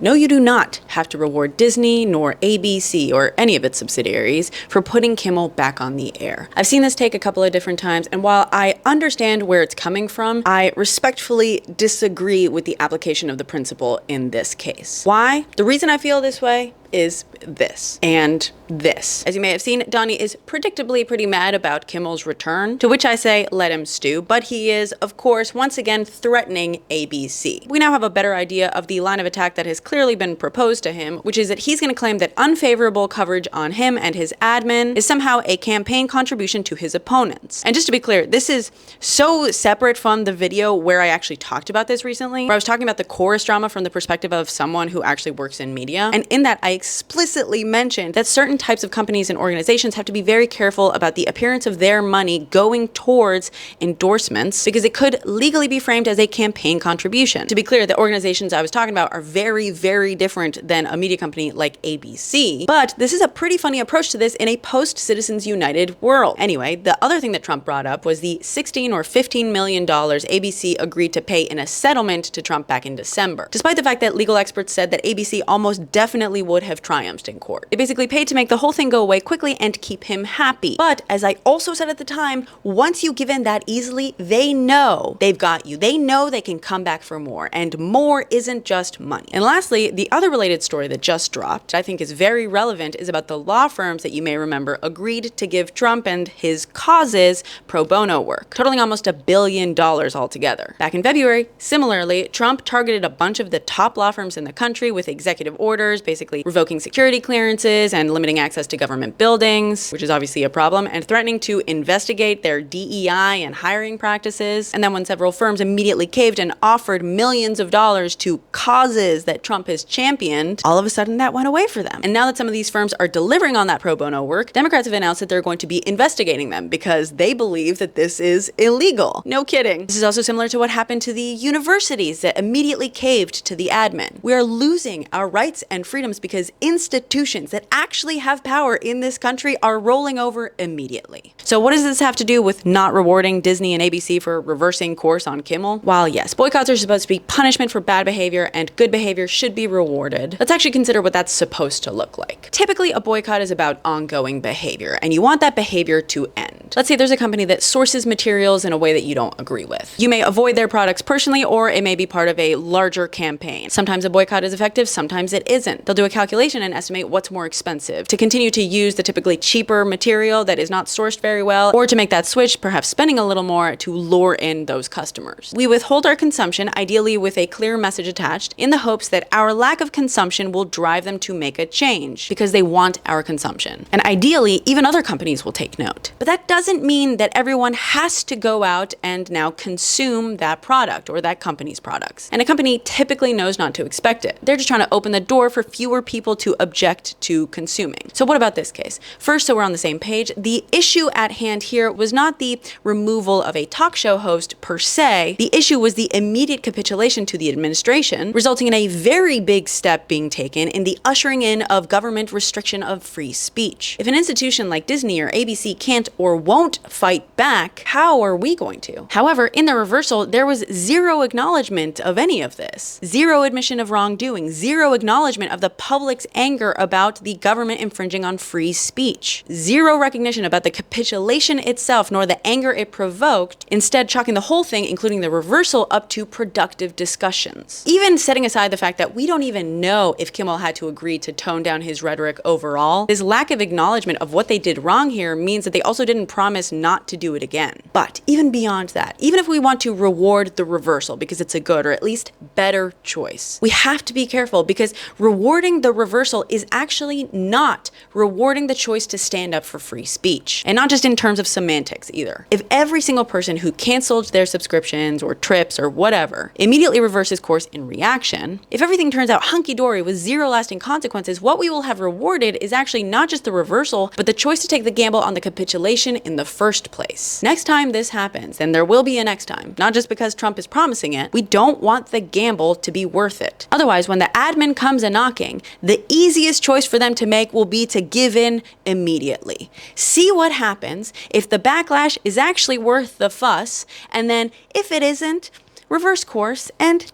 No, you do not have to reward Disney, nor ABC, or any of its subsidiaries for putting Kimmel back on the air. I've seen this take a couple of different times, and while I understand where it's coming from, I respectfully disagree with the application of the principle in this case. Why? The reason I feel this way is this and this. As you may have seen, Donnie is predictably pretty mad about Kimmel's return, to which I say let him stew, but he is, of course, once again threatening ABC. We now have a better idea of the line of attack that has clearly been proposed to him, which is that he's going to claim that unfavorable coverage on him and his admin is somehow a campaign contribution to his opponents. And just to be clear, this is so separate from the video where I actually talked about this recently, where I was talking about the chorus drama from the perspective of someone who actually works in media. And in that, I explicitly mentioned that certain types of companies and organizations have to be very careful about the appearance of their money going towards endorsements because it could legally be framed as a campaign contribution. To be clear, the organizations I was talking about are very, very different than a media company like ABC, but this is a pretty funny approach to this in a post-Citizens United world. Anyway, the other thing that Trump brought up was the $16 or $15 million ABC agreed to pay in a settlement to Trump back in December, despite the fact that legal experts said that ABC almost definitely would have triumphed in court. They basically paid to make the whole thing go away quickly and keep him happy. But as I also said at the time, once you give in that easily, they know they've got you. They know they can come back for more, and more isn't just money. And lastly, the other related story that just dropped, I think is very relevant, is about the law firms that you may remember agreed to give Trump and his causes pro bono work, totaling almost $1 billion altogether. Back in February, similarly, Trump targeted a bunch of the top law firms in the country with executive orders, basically revoking security clearances and limiting access to government buildings, which is obviously a problem, and threatening to investigate their DEI and hiring practices. And then when several firms immediately caved and offered millions of dollars to causes that Trump has championed, all of a sudden that went away for them. And now that some of these firms are delivering on that pro bono work, Democrats have announced that they're going to be investigating them because they believe that this is illegal. No kidding. This is also similar to what happened to the universities that immediately caved to the admin. We are losing our rights and freedoms because institutions that actually have power in this country are rolling over immediately. So what does this have to do with not rewarding Disney and ABC for reversing course on Kimmel? While yes, boycotts are supposed to be punishment for bad behavior and good behavior should be rewarded, let's actually consider what that's supposed to look like. Typically, a boycott is about ongoing behavior, and you want that behavior to end. Let's say there's a company that sources materials in a way that you don't agree with. You may avoid their products personally, or it may be part of a larger campaign. Sometimes a boycott is effective, sometimes it isn't. They'll do a calculation and estimate what's more expensive, to continue to use the typically cheaper material that is not sourced very well, or to make that switch, perhaps spending a little more to lure in those customers. We withhold our consumption, ideally with a clear message attached, in the hopes that our lack of consumption will drive them to make a change, because they want our consumption. And ideally, even other companies will take note. But that doesn't mean that everyone has to go out and now consume that product or that company's products. And a company typically knows not to expect it. They're just trying to open the door for fewer people to object to consuming. So what about this case? First, so we're on the same page, the issue at hand here was not the removal of a talk show host per se. The issue was the immediate capitulation to the administration, resulting in a very big step being taken in the ushering in of government restriction of free speech. If an institution like Disney or ABC can't or won't fight back, how are we going to? However, in the reversal, there was zero acknowledgement of any of this. Zero admission of wrongdoing, zero acknowledgement of the public's anger about the government infringing on free speech. Zero recognition about the capitulation itself, nor the anger it provoked, instead chalking the whole thing, including the reversal, up to productive discussions. Even setting aside the fact that we don't even know if Kimmel had to agree to tone down his rhetoric overall, this lack of acknowledgement of what they did wrong here means that they also didn't promise not to do it again. But even beyond that, even if we want to reward the reversal because it's a good or at least better choice, we have to be careful because rewarding the reversal is actually not rewarding the choice to stand up for free speech. And not just in terms of semantics either. If every single person who canceled their subscriptions or trips or whatever immediately reverses course in reaction, if everything turns out hunky-dory with zero lasting consequences, what we will have rewarded is actually not just the reversal, but the choice to take the gamble on the capitulation in the first place. Next time this happens, and there will be a next time, not just because Trump is promising it, we don't want the gamble to be worth it. Otherwise, when the admin comes a-knocking, the easiest choice for them to make will be to give in immediately. See what happens if the backlash is actually worth the fuss, and then if it isn't, reverse course and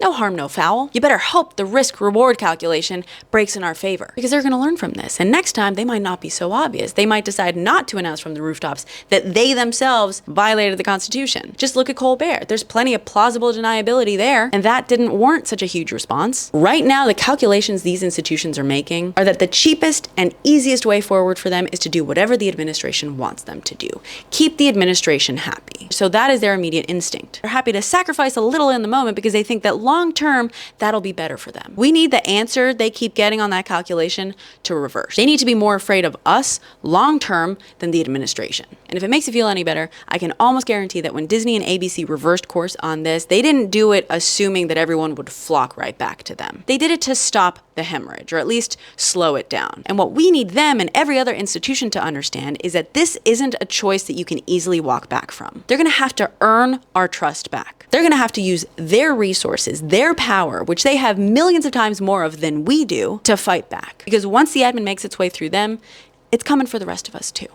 no harm, no foul. You better hope the risk-reward calculation breaks in our favor, because they're going to learn from this. And next time, they might not be so obvious. They might decide not to announce from the rooftops that they themselves violated the Constitution. Just look at Colbert. There's plenty of plausible deniability there, and that didn't warrant such a huge response. Right now, the calculations these institutions are making are that the cheapest and easiest way forward for them is to do whatever the administration wants them to do. Keep the administration happy. So that is their immediate instinct. They're happy to sacrifice a little in the moment because they think that long term, that'll be better for them. We need the answer they keep getting on that calculation to reverse. They need to be more afraid of us long term than the administration. And if it makes you feel any better, I can almost guarantee that when Disney and ABC reversed course on this, they didn't do it assuming that everyone would flock right back to them. They did it to stop the hemorrhage, or at least slow it down. And what we need them and every other institution to understand is that this isn't a choice that you can easily walk back from. They're going to have to earn our trust back. They're going to have to use their resources, their power, which they have millions of times more of than we do, to fight back. Because once the admin makes its way through them, it's coming for the rest of us too.